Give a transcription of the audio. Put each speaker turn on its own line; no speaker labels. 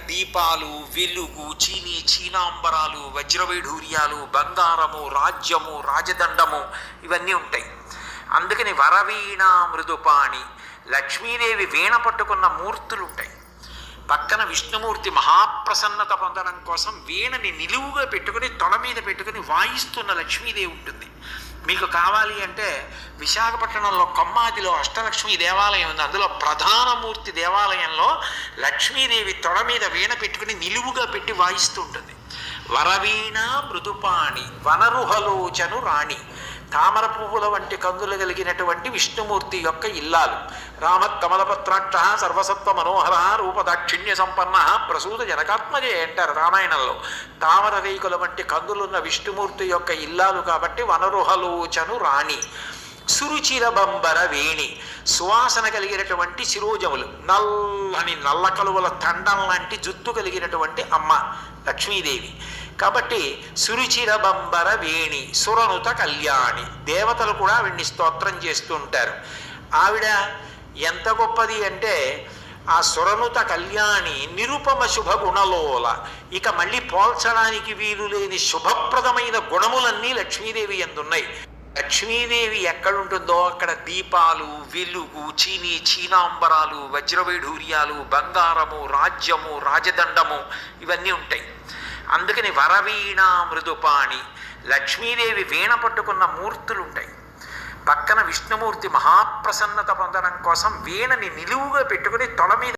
దీపాలు, వెలుగు, చీనాంబరాలు, వజ్రవైఢూర్యాలు, బంగారము, రాజ్యము, రాజదండము ఇవన్నీ ఉంటాయి. అందుకని వరవీణ మృదుపాణి, లక్ష్మీదేవి వీణ పట్టుకున్న మూర్తులు ఉంటాయి. పక్కన విష్ణుమూర్తి మహాప్రసన్నత పొందడం కోసం వీణని నిలువుగా పెట్టుకుని తొడ మీద పెట్టుకుని వాయిస్తున్న లక్ష్మీదేవి ఉంటుంది. మీకు కావాలి అంటే విశాఖపట్నంలో కొమ్మాదిలో అష్టలక్ష్మి దేవాలయం ఉంది. అందులో ప్రధానమూర్తి దేవాలయంలో లక్ష్మీదేవి తొడ మీద వీణ పెట్టుకుని నిలువుగా పెట్టి వాయిస్తూ ఉంటుంది. వరవీణ మృదుపాణి వనరుహలోచను రాణి, తామర పువ్వుల వంటి కందులు కలిగినటువంటి విష్ణుమూర్తి యొక్క ఇల్లాలు. రామ కమలపత్రాక్ష సర్వసత్వ మనోహర రూపదాక్షిణ్య సంపన్న ప్రసూత జనకాత్మజే అంటారు రామాయణంలో. తామర రేకుల వంటి కందులున్న విష్ణుమూర్తి యొక్క ఇల్లాలు కాబట్టి వనరుహలోచను రాణి. సురుచిరబంబర వేణి, సువాసన కలిగినటువంటి శిరోజములు, నల్లని నల్ల కలువల తండం లాంటి జుత్తు కలిగినటువంటి అమ్మ లక్ష్మీదేవి కాబట్టి సురుచిరబంబర వేణి, సురనుత కళ్యాణి. దేవతలు కూడా ఆవిడ్ని స్తోత్రం చేస్తూ ఉంటారు. ఆవిడ ఎంత గొప్పది అంటే ఆ సురనుత కళ్యాణి నిరుపమ శుభ గుణలోల, ఇక మళ్ళీ పోల్చడానికి వీలు లేని శుభప్రదమైన గుణములన్నీ లక్ష్మీదేవి ఎందున్నాయి. లక్ష్మీదేవి ఎక్కడుంటుందో అక్కడ దీపాలు, వెలుగు, చీనాంబరాలు, వజ్రవైఢూర్యాలు, బంగారము, రాజ్యము, రాజదండము ఇవన్నీ ఉంటాయి. అందుకని వరవీణ మృదుపాణి, లక్ష్మీదేవి వీణ పట్టుకున్న మూర్తులు ఉంటాయి. పక్కన విష్ణుమూర్తి మహాప్రసన్నత పొందడం కోసం వీణని నిలువుగా పెట్టుకుని తొడ మీద